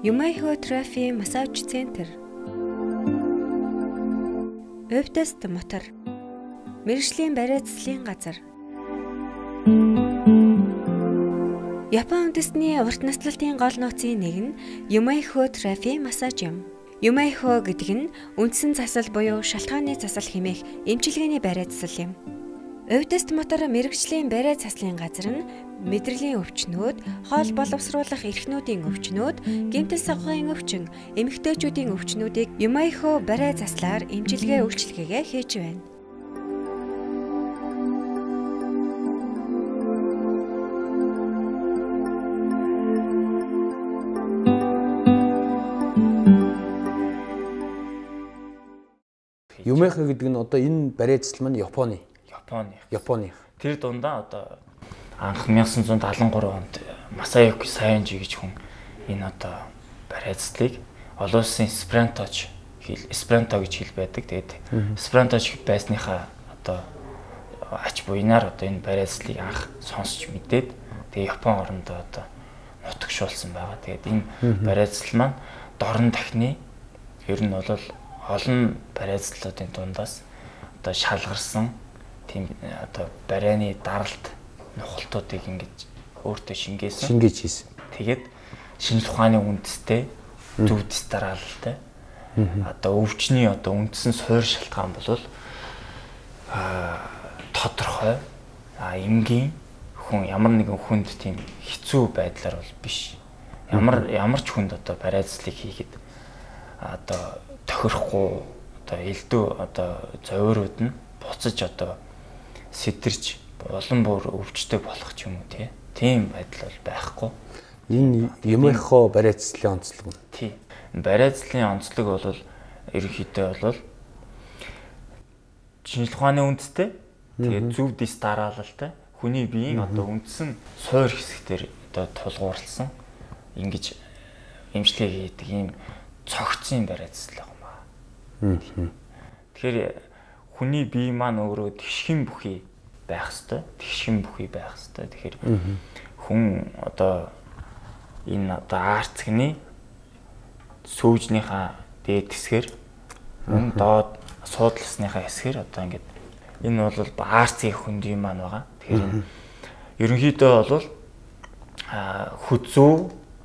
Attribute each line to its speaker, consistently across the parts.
Speaker 1: Юмайхотрофи массаж центр. Өвдөст мотор. Мэргэжлийн барайцлалын газар. Япон үндэстний урт наслалтын гол нууцын нэг нь Юмайхотрофи массаж юм. Юмайхо гэдэг нь үндсэн засал буюу шалтгааны засал хэмээх эмчилгээний барайцлал юм. Өвдөст мотор мэргэжлийн барайц заслын газар нь мэдрэлийн өвчнүүд, хоол боловсруулах эрхнүүдийн өвчнүүд, гэмтэл савгын өвчин, эмэгтэйчүүдийн өвчнүүдийг Юмайхо барайц заслаар эмчилгээ үйлчилгээгээ хийж байна.
Speaker 2: Юмайхо гэдэг нь одоо энэ барайц засал маань Японы.
Speaker 3: Тэр дундаа одоо анх 1973 онд Масаяоки Сайонжи гэж хүн энэ одоо барайцлалыг олон улсын эсперанто гэж хэл байдаг. Тэгээд эсперанто байсныхаа одоо ач буйнаар одоо энэ барайцлалыг анх сонсч мэдээд тэгээд Япон орондоо одоо нутагшуулсан байгаа. Тэгээд энэ барайцлал маань дорн дахны ер нь бол олон барайцлалуудын дундаас одоо шалгарсан тийм одоо барайны даралт нухалтуудыг ингэж өөртөө шингээж
Speaker 2: хийсэн.
Speaker 3: Тэгээд шинжлэх ухааны үндэстэй зөвдөс дараалалтай одоо өвчний одоо үндсэн суур шалтгаан бол тодорхой эмгийн хүн ямар нэгэн хүнд тийм хэцүү байдлаар бол биш. Ямар ч хүнд одоо барайцлалыг хийхэд одоо тохирохгүй одоо элдв одоо зовиорууд нь буцаж одоо сэтэрч олон бүр өвчтэй болох ч юм уу тийм байдал бол байхгүй.
Speaker 2: Энэ Юмайхо барайцлалын онцлог нь.
Speaker 3: Тийм. Барайцлалын онцлог бол ерөнхийдөө бол шинжлэх ухааны үндэстэй тэгээд зөв дис дараалалтай хүний биеийн одоо үндсэн суур хэсгээр одоо тулгуурласан ингэж эмчилгээ хийдэг ийм цогцсон барайцлал юм байна. Тэгэхээр хүний бие маань өөрөө тэгшхэн бүхий байх хэвээр. Тэгэхээр хүн одоо энэ одоо арцгны сүүжнийхаа дээд хэсгээр мөн доод суудласныхаа хэсгээр одоо ингээд энэ бол арцгийн хөндий маань байгаа. Тэгэхээр ерөнхийдөө бол хүзүү,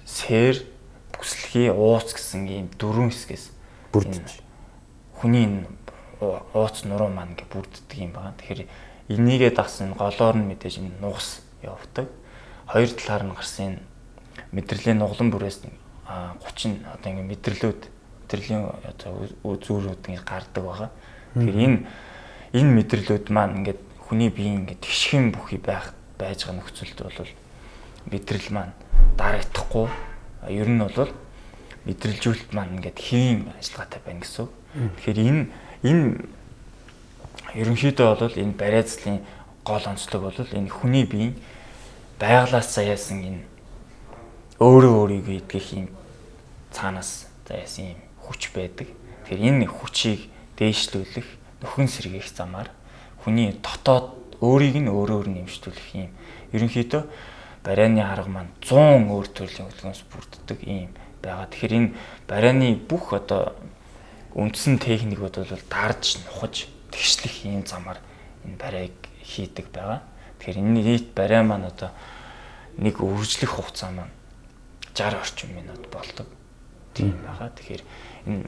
Speaker 3: сэр, бүслэхий, ууц гэсэн ийм дөрвөн хэсгээс
Speaker 2: бүрдэж
Speaker 3: хүний ууц нуруу маань ингээ бүрддэг юм байна. Тэгэхээр энийгээ дагсан голоор нь мэдээж нугас явдаг. Хоёр талаар нь гарсан мэдрэлийн нуглан бүрээс 30 одоо ингээ мэдрэлийн одоо зүүрүүд ингээ гардаг байгаа. Тэгэхээр энэ мэдрэрлүүд маань ингээ хүний биеийн ингээ тэгшхэн бүхий байж байгаа нөхцөлд бол мэдрэл маань дарагдахгүй. Ер нь бол мэдрэлжүүлэлт маань ингээ хэвийн ажиллагаатай байна гэсэн. Тэгэхээр энэ ерөнхийдөө бол энэ барайцлалын гол онцлог бол энэ хүний биеийн байгалаас заяасан энэ өөрийгөө идэх юм цаанаас заяасан юм хүч байдаг. Тэгэхээр энэ хүчийг дээшлүүлэх нөхөн сэргээх замаар хүний дотоод өөрийг нь өөрөөр нэмэгдүүлэх юм ерөнхийдөө барайны арга маань 100 өөр төрлийн хөдөлгөөнөөс бүрддэг юм байгаа. Тэгэхээр энэ барайны бүх одоо үндсэн техникүүд бол дарж нухаж тэгшлэх ийм замаар энэ барайг хийдэг байгаа. Тэгэхээр энэ нийт барай маань одоо нэг үржлэх хугацаа маань 60 орчим минут болдог тийм байгаа. Тэгэхээр энэ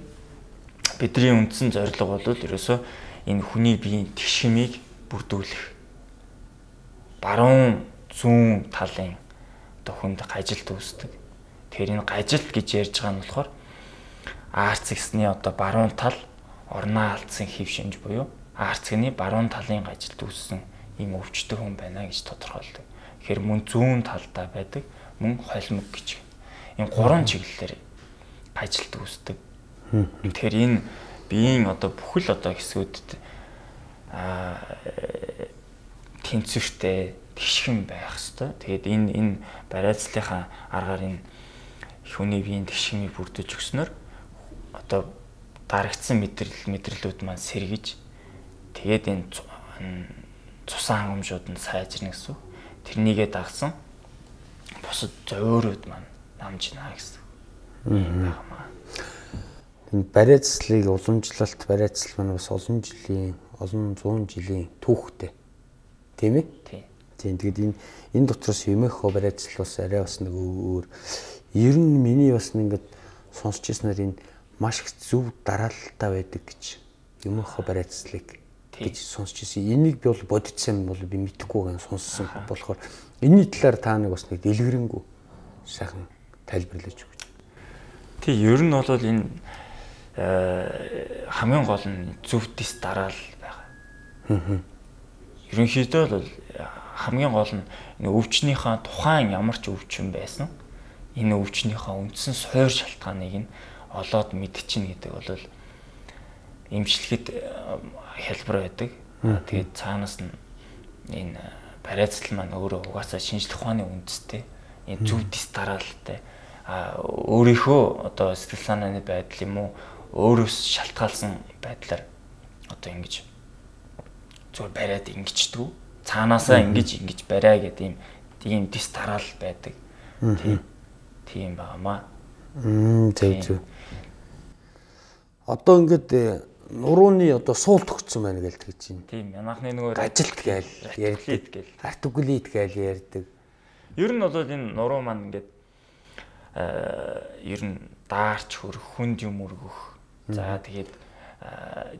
Speaker 3: бидний үндсэн зорилго бол ерөөсөө энэ хүний биеийн тэгшмийг бүрдүүлэх баруун зүүн талын одоо хүнд гажилт үүсдэг. Тэгэхээр энэ гажилт гэж ярьж байгаа нь болохоор арцгсны одоо баруун тал орноо алдсан хэв шинж буюу арцгны баруун талын гажилт үүссэн ийм өвчтөй хүн байна гэж тодорхойлдог. Тэгэхээр мөн зүүн талдаа байдаг мөн холимог гэж. Энэ гурван чиглэлээр гажилт үүсдэг. Тэгэхээр энэ биеийн одоо бүхэл одоо хэсгүүдэд тэнцвэртэй тэгшхэн байх хэвээр. Тэгээд энэ барайцлалынхаа аргаар энэ хүний биеийн тэгшхэмийг бүрдэж өгснөөр одоо дарагдсан мэдрэлүүд маань сэргэж тэгээд энэ цусан хангамжууд нь сайжирна гэсэн. Тэрнийгээ дагсан бусад зовиорууд маань намжина гэсэн.
Speaker 2: Энэ барайцлыг уламжлалт барайцл маань бас олон 100 жилийн түүхтэй. Тийм ээ? Тийм. Тэгээд энэ дотроос Юмайхо барайцл бас арай бас нэг өөр. Ер нь миний бас ингээд сонсч ирснээр энэ маш их зөв дараалалтай байдаг гэж Юмайхо барайцлыг гэж сонсч ирсэн. Энийг би бол бодитсан бол би мэдэхгүй гэн сонссон болохоор энэний талаар та нэг бас нэг дэлгэрэнгүй сайхан тайлбарлаж өгч.
Speaker 3: Тий, ер нь бол энэ хамгийн гол нь зөв дэс дараал байгаа. Ерөнхийдөө бол хамгийн гол нь энэ өвчнийхээ тухайн ямар ч өвчин байсан энэ өвчнийхээ үндсэн суур шалтгааныг нь олоод мэдчихнэ гэдэг бол эмчилгэд хэлбэр байдаг. Тэгээд цаанаас нь энэ барайцл маань өөрөө угаасаа шинжлэх ухааны үндэстэй энэ зөв дэс дараалалтай өөрийнхөө одоо сэтгэл санааны байдал юм уу өөрөөс шалтгаалсан байдлаар одоо ингэж зөв бариад ингэждэг. Цаанаасаа ингэж бариа гэдэг ийм дэс дараал байдаг. Тийм байгаамаа.
Speaker 2: Зөв. Одоо ингээд нурууны одоо суулт өгсөн байна гэж тэгж байна.
Speaker 3: Тийм, манайхны нөгөө
Speaker 2: ажилт гээл ярьдаг. Артикулит гээл ярьдаг.
Speaker 3: Ер нь бол энэ нуруу маань ингээд ер нь даарч хөрөх, хүнд юм өргөх. За тэгээд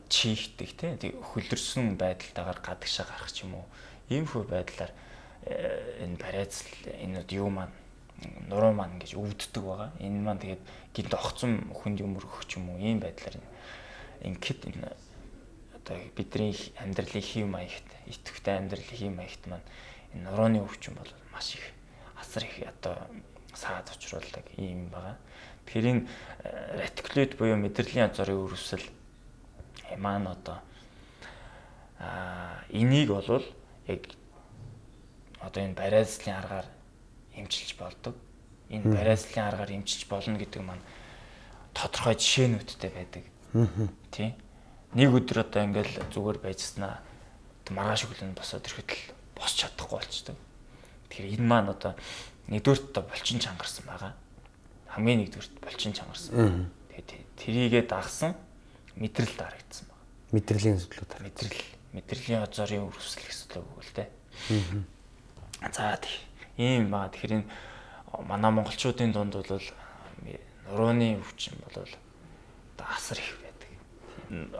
Speaker 3: чихдэг тийм хөлөрсөн байдалтайгаар гадагшаа гарах ч юм уу. Иймэрхүү байдлаар энэ барайцл энэ юу маань нуруу маань ингэж өвддөг байгаа. Энэ маань тэгээд гинт огцом хүнд юм өргөх ч юм уу ийм байдлаар ингээд энэ одоо бидний амьдралын хэв маягт, идэвхтэй амьдралын хэв маягт маань энэ нурууны өвчин бол маш их асар их одоо саад учруулдаг юм байгаа. Тэгэхээр энэ ретикулит буюу мэдрэлийн язрын өрөвсөл маань одоо энийг бол яг одоо энэ барайцлын аргаар эмчилж болдог. Энэ барайцлын аргаар эмчилж болно гэдэг маань тодорхой жишээнүүдтэй байдаг. Тийм. Нэг өдөр одоо ингээл зүгээр байжснаа маргааш өглөө босоод ирэхэд босч чадахгүй болчдөг. Тэгэхээр энэ маань одоо нэгдүгürt одоо булчин чангарсан байгаа. Хамгийн нэгдүгürt булчин чангарсан. Тэгээд тэрийгээ дагсан мэдрэл дарагдсан байна.
Speaker 2: Мэдрэлийн зүйлүүд.
Speaker 3: Мэдрэлийн язрын өрөвсөл гэсэн үг л дээ. За ийм баа. Тэгэхээр энэ манай монголчуудын дунд бол нурууны өвчин бол асар их байдаг.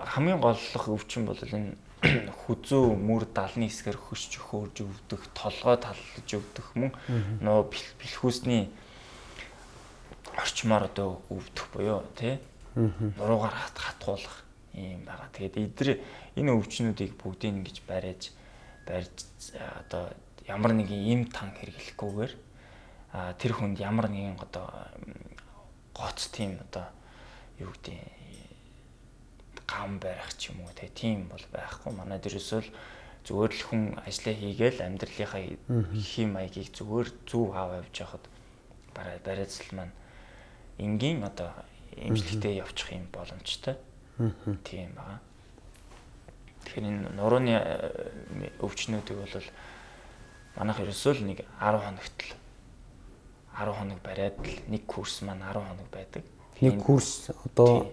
Speaker 3: Хамгийн голлох өвчин бол энэ хүзүү мөр далны хэсгээр хөшж хөөрж өвдөх, толгой таллаж өвдөх мөн нөө бэлхүүсний орчмоор одоо өвдөх буюу тий нуруугаар хатгуулах юм байгаа. Тэгээд энэ өвчнүүдийг бүгдийг ингэж барьж одоо ямар нэгэн им тан хэрэглэхгүйгээр тэр хүнд ямар нэгэн одоо гоц тийм одоо юу гэдэг гам барих ч юм уу тийм бол байхгүй. Манай дээрээс л зүгээр л хүн ажиллаа хийгээл амьдралынхаа хэм маягийг зүгээр зөв хав явж яхад барайцл маань энгийн одоо эмчилгээтэй явчих юм боломжтой. Тийм байгаа. Тэгэхээр энэ нурууны өвчнүүдийг бол манайх ерөөсөө л нэг 10 хоног бариад л нэг курс маань 10 хоног байдаг.
Speaker 2: Нэг курс одоо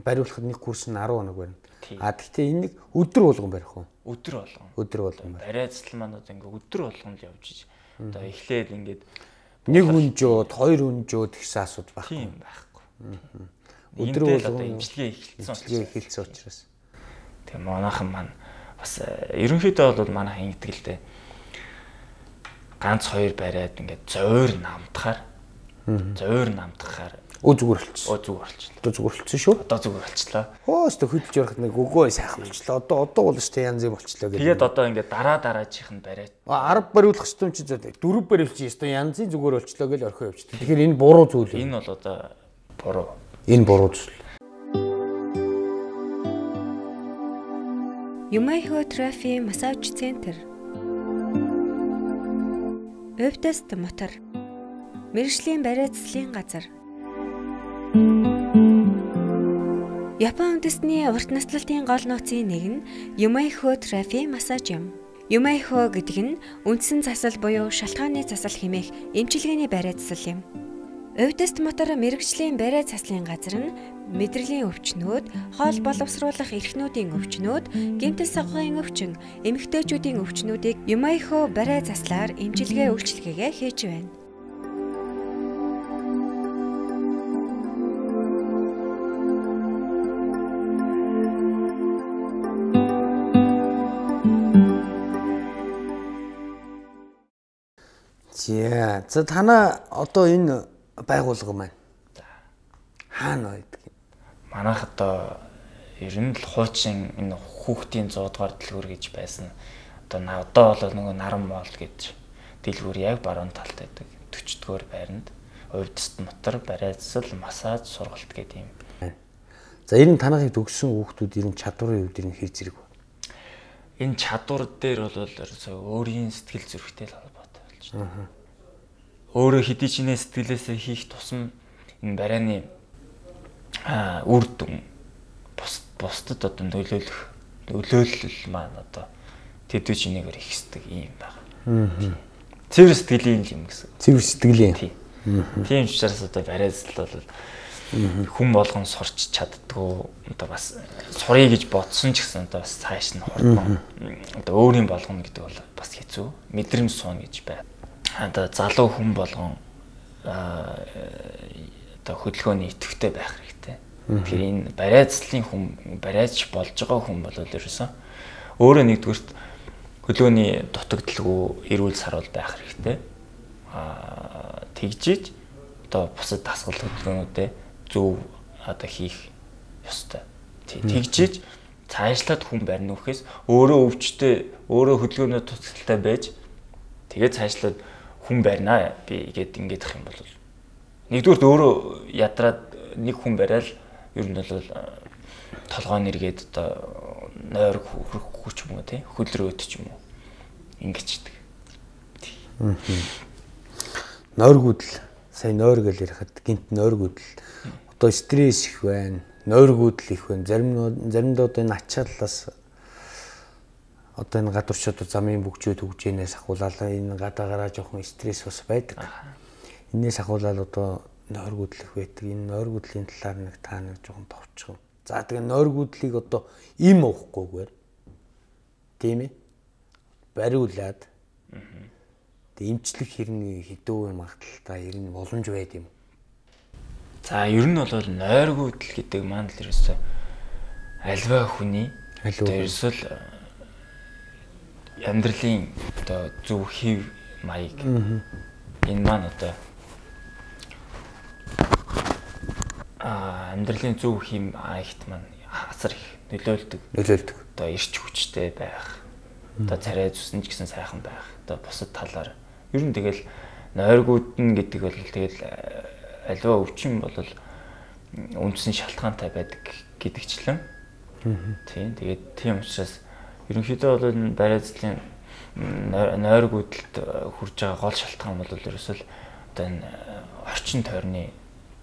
Speaker 2: бариулахад нэг курс нь 10 хоног байна. Гэхдээ энийг өдөр болгон барих уу?
Speaker 3: Өдөр болгон. Барайцл маань одоо ингээ өдөр болгон л явж одоо эхлээд ингээд
Speaker 2: нэг хүн жоод, хоёр хүн жоод гэсэн асуудал байхгүй.
Speaker 3: Тийм байхгүй. Өдөр болгон эмчилгээ эхэлсэн учраас. Тэгээ манайхан маань бас ерөнхийдөө бол манайхан ингэдэг л дээ. Ганц хоёр бариад ингээд зөөр намдахаар
Speaker 2: зүгээр болчихсон.
Speaker 3: Зүгээр
Speaker 2: болчихсон шүү.
Speaker 3: Одоо зүгээр болчлаа.
Speaker 2: Өстө хөдөлж ярахад нэг өгөө сайхан болчлаа. Одоо бол штэ янз юм болчлаа гэдэг.
Speaker 3: Тэгээд одоо ингээд дараачих нь бариад
Speaker 2: 10 бариулах хэвчээ чи 4 бариулчих ёстой янзын зүгээр болчлоо гэж орхио явчих. Тэгэхээр энэ буруу зүйл.
Speaker 3: Энэ бол одоо буруу.
Speaker 2: Энэ буруу зүйл.
Speaker 1: Юмайхо Трафи массаж центр. Өвдөст мотор. Мэргэжлийн барайцлын газар. Япон үндэсний урт наслалтын гол нууцын нэг нь Юмайхо Трафи массаж юм. Юмайхо гэдэг нь үндсэн засал буюу шалтгааны засал хэмээх эмчилгээний барайцлал юм. Увдист мотор мэрэгжлийн барай заслын газар нь мэдрэлийн өвчнүүд, хоол боловсруулах эрхнүүдийн өвчнүүд, гэмтэл савгын өвчин, эмэгтэйчүүдийн өвчнүүдийг Юмайхо барай заслаар эмчилгээ үйлчилгээгээ хийж байна.
Speaker 2: За танаа одоо энэ байгууллага маань хаана байдаг юм?
Speaker 3: Манайх одоо ер нь л хуучин энэ хүүхдийн 100 дугаар дэлгүүр гэж байсан. Одоо бол нөгөө наран моол гэж дэлгүүр яг баруун талд байдаг. 40 дугаар байранд Увдист мотор, барай засал, массаж, сургалт гэдэг юм.
Speaker 2: За энэ танахыг төгссөн хүүхдүүд ер нь чадварын хувьд ер нь хэр зэрэг вэ?
Speaker 3: Энэ чадвар дээр бол өөрийн сэтгэл зүрхтэй л холбоотой болж байна. Өөрөө хэдий ч нэ сэтгэлээсээ хийх тусам энэ барайны үр дүн бусдад одоо нөлөөлөл маань одоо тэдүү чинээгээр ихсдэг юм байна. Цэвэр сэтгэлийн юм гэсэн.
Speaker 2: Цэвэр сэтгэлийн.
Speaker 3: Тийм учраас одоо барай засал бол хүн болгон сурч чаддгүй одоо бас сурыг гэж бодсон ч гэсэн одоо бас цааш нь хурдан одоо өөрийн болгоно гэдэг бол бас хэцүү. Мэдрэмж суун гэж байна. Одоо залуу хүн болгон одоо хөдөлгөөний идэвхтэй байх хэрэгтэй. Тэгэхээр энэ барай заслын хүн, барайч болж байгаа хүн бол ерөөсөн өөрөө нэгдүгürt хөдөлгөөний дутагдaltaгүй эрүүл сарвал байх хэрэгтэй. Тэгжиж одоо бусад дасгал хөдөлгөөнүүдэд зөв одоо хийх ёстой. Тэгжиж цаашлаад хүн барьна гэхээс өөрөө өвчтэй, өөрөө хөдөлгөөнөд дутагдaltaй байж тэгээд цаашлаад хүн барьнаа би ингэж ах юм бол нэгдүгээр өөрөө ядраад нэг хүн барайл ер нь бол толгой нэргээд одоо нойр хөрөхгүй ч юм уу тий хөдлөрөөд ч юм уу ингэчдэг.
Speaker 2: Нойргүүдл сая нойр гэж ярихад гинт нойргүүдл одоо стресс их байна. Нойргүүдл их байна. Заримдаа одоо энэ ачааллаас одоо энэ гадуурчууд замын бүгжүүд хөгжөөнөөс ахуулаад энэ гадаагаараа жоохон стресс бас байдаг. Энээс ахуулаад одоо нойргүүдлэх байдаг. Энэ нойргүүдлийн талаар нэг та нэг жоохон товчхон. За тэгээ нойргүүдлийг одоо им уухгүйгээр тийм ээ бариулаад тэгээ эмчлэх хэрний хэдүү магадaltaа ер нь боломж байд юм.
Speaker 3: За ер нь бол нойргүүдл гэдэг маань л ерөөсөө альва хүний ерөөсөө амьдралын одоо зөв хэв маяг энэ маань одоо амьдралын зөв хэм маягт маань асар их нөлөөлдөг. Одоо эрч хүчтэй байх. Одоо царай зүсэн ч гэсэн сайхан байх. Одоо бусад талаар ер нь тэгэл нойргууд нь гэдэг бол тэгэл аливаа өвчин бол үндсэн шалтгаантай байдаг гэдэгчлэн. Тийм тэгээд тийм учраас ерөнхийдөө бол энэ барай заслын нойргуудад хүрж байгаа гол шалтгаан бол ерөөсөл одоо энэ орчин тойрны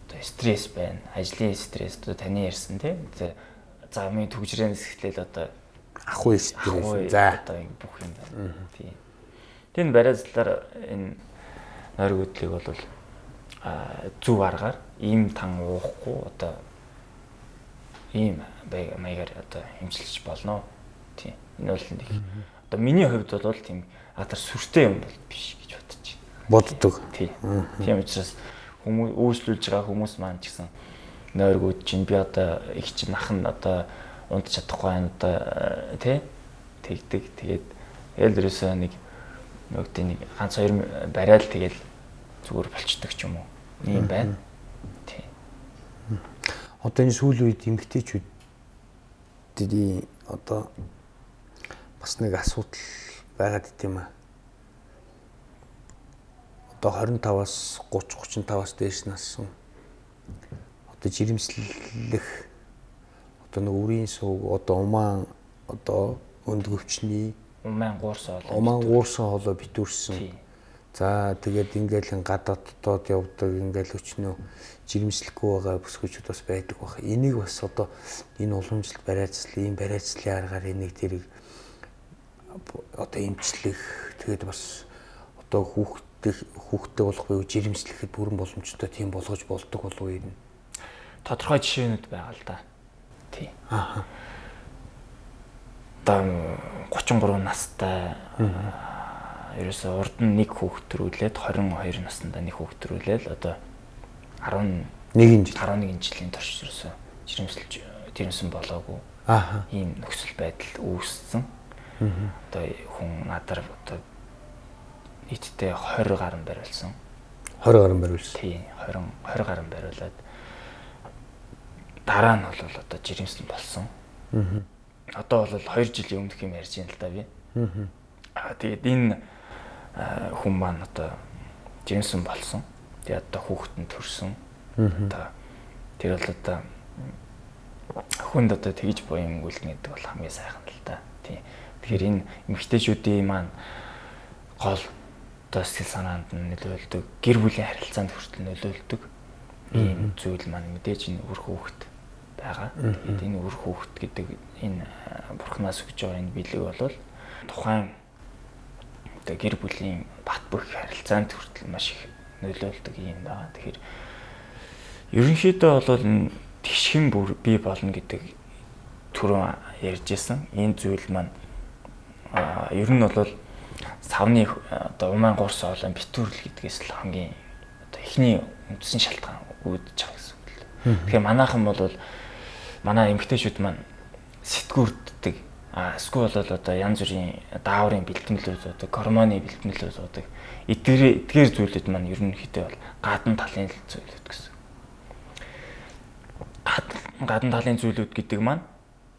Speaker 3: одоо стресс байна. Ажлын стресс одоо таны ярьсан тийм замын төгжрэнээс эхлээл одоо
Speaker 2: ахуй стресс. За
Speaker 3: одоо ингэ бүх юм байна. Тийм. Тэр барай заслаар энэ нойргуудлыг бол зөв аргаар ийм тан уухгүй одоо ийм маягаар одоо хэмжилж болно. Тийм. Энэ бол нэг одоо миний хувьд бол тийм атар сүртэй юм бол биш гэж
Speaker 2: боддог.
Speaker 3: Тийм. Тийм учраас хүмүүс үйлчлүүлж байгаа хүмүүс маань ч гэсэн нойргууд чинь би одоо их чинь ах нь одоо унд чадахгүй байна одоо тий тэгдэг. Тэгээд ял ерөөсөө нэг нэг ганц хоёр барайл тэгэл зүгээр болчдөг ч юм уу. Ийм байна. Тийм.
Speaker 2: Одоо энэ сүүлийн үед эмэгтэйчүүдийн одоо бас нэг асуудал байгаад идэм аа. Одоо 25-аас 30-35-аас дээш нассан. Одоо жирэмслэх одоо нэг үрийн сувг одоо умаан одоо өндгөвчний
Speaker 3: умаан гуурсан
Speaker 2: хоолой битүүрсэн. За тэгээд ингээл гадаад дотоод явдаг ингээл өчнөө жирэмслэхгүй байгаа бүсгүүчүүд бас байдаг баг. Энийг бас одоо энэ уламжлалт барай заслын ийм барай заслын аргаар энийг тэрийг одоо эмчлэх тэгээд бас одоо хүүхэд хүүхдтэй болох буюу жирэмслэхэд бүрэн боломжтой тийм болгож болдог болов уу юм?
Speaker 3: Тодорхой жишээнүүд байгаа л да. Тий.
Speaker 2: Аа.
Speaker 3: Одоо 33 настай ерөөсөө урд нь нэг хүүхэд төрүүлээд 22 наснда нэг хүүхэд төрүүлээд одоо 11 жилийн турш ерөөсөө жирэмсэн болоогүй.
Speaker 2: Аа.
Speaker 3: Ийм нөхцөл байдал үүссэн. Одоо хүн надаар одоо нийтдээ 20 гаруй бариулсан.
Speaker 2: 20 гаруй бариулсан.
Speaker 3: Тий, 20 гаруй бариулаад дараа нь бол одоо жирэмсэн болсон. Одоо бол 2 жилийн өмнөх юм ярьж байна л да би. Тэгээд энэ хүн маань одоо жирэмсэн болсон. Тэгээд одоо хүүхэд нь төрсөн. Одоо тэр бол одоо хүнд одоо тэгж буян өнгөлтнө гэдэг бол хамгийн сайхан л да. Тий. Тэгэхээр энэ эмэгтэйчүүдийн маань гол одоо сэтгэл санаанд нөлөөлдөг, гэр бүлийн харилцаанд хүртэл нөлөөлдөг ийм зүйл маань мэдээж энэ үр хүүхэд байгаа. Тэгээд энэ үр хүүхэд гэдэг энэ бурхнаас өгж байгаа энэ билэг бол тухайн одоо гэр бүлийн бат бөх харилцаанд хүртэл маш их нөлөөлдөг юм байна. Тэгэхээр ерөнхийдөө бол энэ тэгшхэн бүр бий болно гэдэг түрүүн ярьжсэн. Энэ зүйл маань ер нь бол савны одоо умаан гурс олон битүүрл гэдгээс л хамгийн одоо эхний үндсэн шалтгаан үүдэж байгаа гэсэн үг л. Тэгэхээр манайхан бол манай эмэгтэйчүүд маань сэтгүүрддэг эсвэл бол одоо янз бүрийн дааврын бэлтгэлүүд одоо гормоны бэлтгэлүүд одоо эдгээр зүйлүүд маань ерөнхийдөө бол гадна талын зүйлүүд гэсэн. Гадна талын зүйлүүд гэдэг маань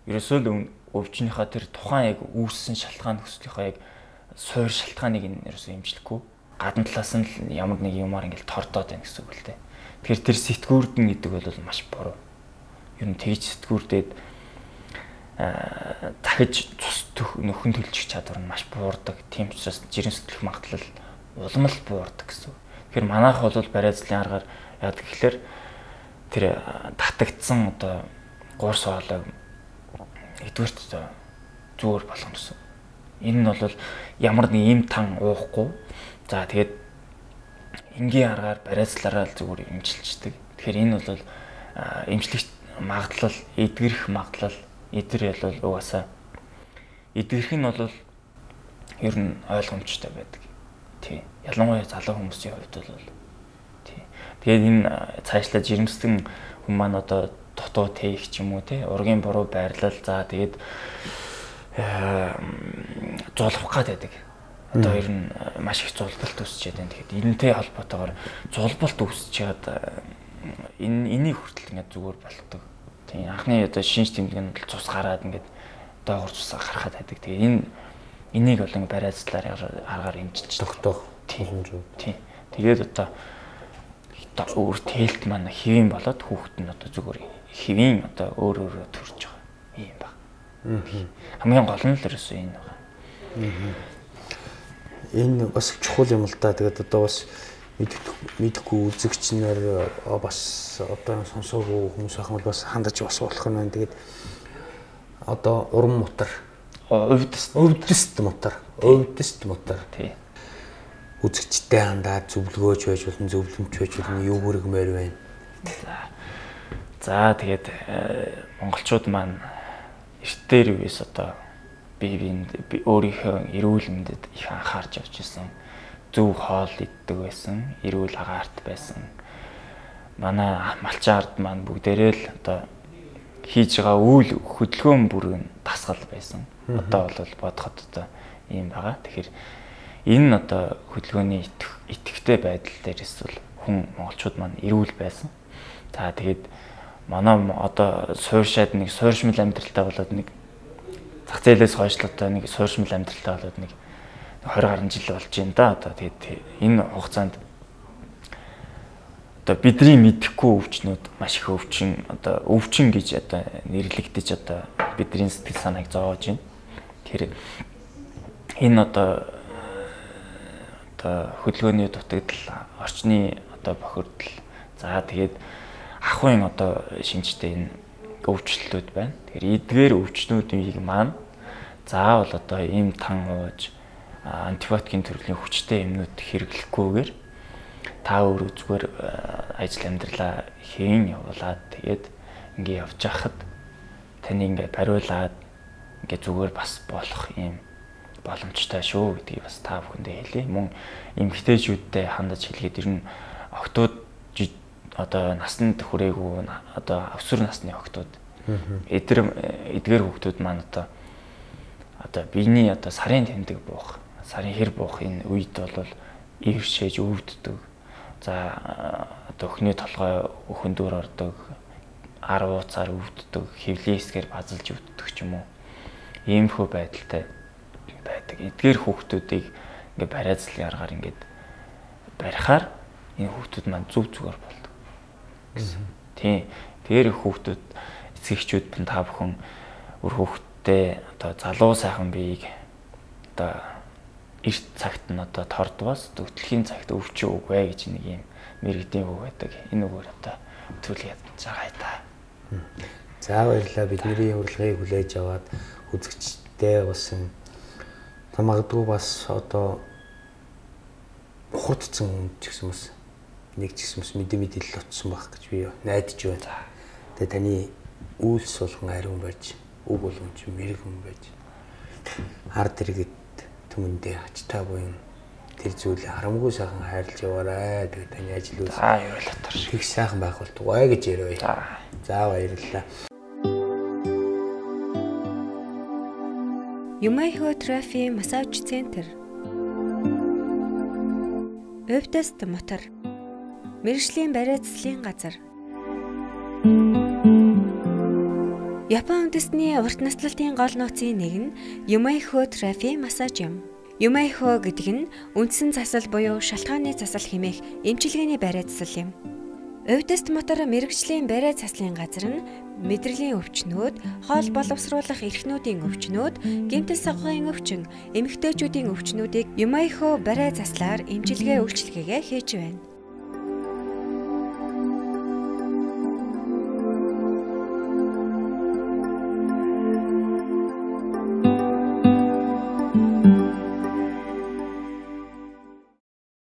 Speaker 3: ерөөсөө л өвчнийхээ тэр тухайн яг үүссэн шалтгаан нөхцөлийнхөө яг суур шалтгааныг нь ерөөсөө имжлэхгүй гадна талаас нь ямар нэг юмар ингээл тордоод байна гэсэн үг л дээ. Тэгэхээр тэр сэтгүүрдэн гэдэг бол маш буруу. Ер нь тэгж сэтгүүрдээд дахиж цус нөхөн төлчих чадвар нь маш буурдаг. Тийм учраас жирэмслэх магадлал улам л буурдаг гэсэн үг. Тэгэхээр манайх бол барайцлын аргаар яадаг гэхээр тэр татагдсан одоо гурс хоолойг эдгээрт одоо зүгээр болгоно гэсэн. Энэ нь бол ямар нэг юм тан уухгүй. За тэгээд энгийн аргаар барайцлаараа зүгээр имжилчдэг. Тэгэхээр энэ бол имжлэх магадлал, эдгэрэх магадлал эдгээр бол угаасаа эдгэрэх нь бол ер нь ойлгомжтой байдаг. Тий. Ялангуяа залуу хүмүүсийн хувьд бол тий. Тэгээд энэ цаашлаа жирэмсдэн хүмүүс маань одоо дутуу тээх ч юм уу тий. Ургийн буруу байрлал за тэгээд зулбах гэдэг. Одоо ер нь маш их зулбалт үүсчихэд байна. Тэгэхээр энэтэй холбоотойгоор зулбалт үүсчихэд энийг хүртэл ингээд зүгээр болгодог. Тийм анхны одоо шинж тэмдэг нь цус гараад ингээд доогор цусаа гарахад байдаг. Тэгээ энийг бол ингээд барайцлаар аргаар имжилж
Speaker 2: тогтоох.
Speaker 3: Тийм. Тэгээд одоо өөр тээлт маань хэвэн болоод хүүхэд нь одоо зүгээр хэвэн одоо өөр төрж байгаа юм байна. Хамгийн гол нь л ерөөсөө энэ байна.
Speaker 2: Энэ бас чухал юм л да. Тэгээд одоо бас мэдхгүй үзэгч нар бас одоо сонсоогүй хүмүүс ахмал бас хандаж бас болох нь байна. Тэгээд одоо уран мутар, өвдөст мутар.
Speaker 3: Тий.
Speaker 2: Үзэгчтэй хандаад зөвлөгөөж байж болно, зөвлөмж байж болно, юу хүргэмээр байна.
Speaker 3: За тэгээд монголчууд маань эртээр үеэс одоо биеинд өөрийнхөө эрүүл мэндэд их анхаарч явж исэн. Зөв хоол иддэг байсан, эрүүл агаарт байсан. Манай малчин ард маань бүгдээрээ л одоо хийж байгаа үйл хөдөлгөөн бүрийн дасгал байсан. Одоо бол бодоход одоо ийм байгаа. Тэгэхээр энэ одоо хөдөлгөөний идэвхтэй байдал дээрээс бол хүн монголчууд маань эрүүл байсан. За тэгээд манай одоо суурьшаад нэг суурьшмал амьдралтай болоод нэг зах зээлээс хойшлоо одоо нэг суурьшмал амьдралтай болоод нэг 20 гаруй жил болж байна да. Одоо тэгээд энэ хугацаанд одоо бидний мэдэхгүй өвчнүүд маш их өвчин гэж одоо нэрлэгдэж одоо бидний сэтгэл санааг зовоож байна. Тэгэхээр энэ одоо хөдөлгөөний дутагдал, орчны одоо бохирдол. За тэгээд ахуйн одоо шинжтэй энэ өвчлөлтүүд байна. Тэгэхээр эдгээр өвчнүүдийг маань заавал одоо ийм тан ууж антибиотикийн төрлийн хүчтэй юмнууд хэрэглэхгүйгээр та өөрөө зүгээр ажил амьдралаа хийн явуулаад тэгээд ингээ явж хахад таны ингээ бариулаад ингээ зүгээр бас болох юм боломжтой шүү гэдгийг бас та бүхэндээ хэлье. Мөн эмэгтэйчүүдтэй хандаж хэлгээд ер нь охтууд одоо насанд хүрээгүй одоо өсвөр насны охтууд эдгээр хүүхдүүд маань одоо биений одоо сарын тэмдэг буух, сарын хэр буух энэ үед бол ивэршээж өвддөг. За одоо өхний толгой өхөндөр ордог, ар ууцаар өвддөг, хөвлийн эсгээр базалж өвддөг ч юм уу. Иймэрхүү байдалтай байдаг. Эдгээр хүүхдүүдийг ингээ барайцлын аргаар ингээд барихаар энэ хүүхдүүд маань зүг зүгээр болдог гэсэн. Тийм. Тэр хүүхдүүд эцэгчүүд бин та бүхэн өр хүүхдтэй одоо залуу сайхан биеийг одоо эрт цагт нь одоо тордвоос төгтлөхийн цагт өвчөө үгүй гэж нэг юм мэрэгдийн үг байдаг. Энэ үгээр одоо төлөв ядаж байгаа та.
Speaker 2: За баярлалаа. Бидний урилгыг хүлээж аваад үзэгчтэй болсон магадгүй бас одоо хурдсан хүн ч гэсэн бас нэг ч гэсэн бас мэдээлэл утсан байх гэж би найдаж байна. Тэгээ таны үйлс болгон ариун байж, үг болгон ч мэрэг хүн байж ард иргэд түмэндээ ачтай буян тэр зүйлээ харамгүй сайхан хайрлаж яваарай. Тэгээ таны ажил үйл
Speaker 3: юу л атар
Speaker 2: их сайхан байх болтугай гэж ярив. За баярлалаа.
Speaker 1: Юмайхо Трафи массаж центр. Өвдөст мотор. Мэргэжлийн барайцлалын газар. Япон үндэстний урт наслалтын гол нууцын нэг нь Юмайхо Трафи массаж юм. Юмайхо гэдэг нь үндсэн засал буюу шалтгааны засал хэмээх эмчилгээний барайцлал юм. Өвдөст мотор мэргэжлийн барайц заслын газар нь мэдрэлийн өвчнүүд, хоол боловсруулах эрхнүүдийн өвчнүүд, гэмтэл савгын өвчин, эмэгтэйчүүдийн өвчнүүдийг Юмайхо барайц заслаар эмчилгээ үйлчилгээгээ хийж байна.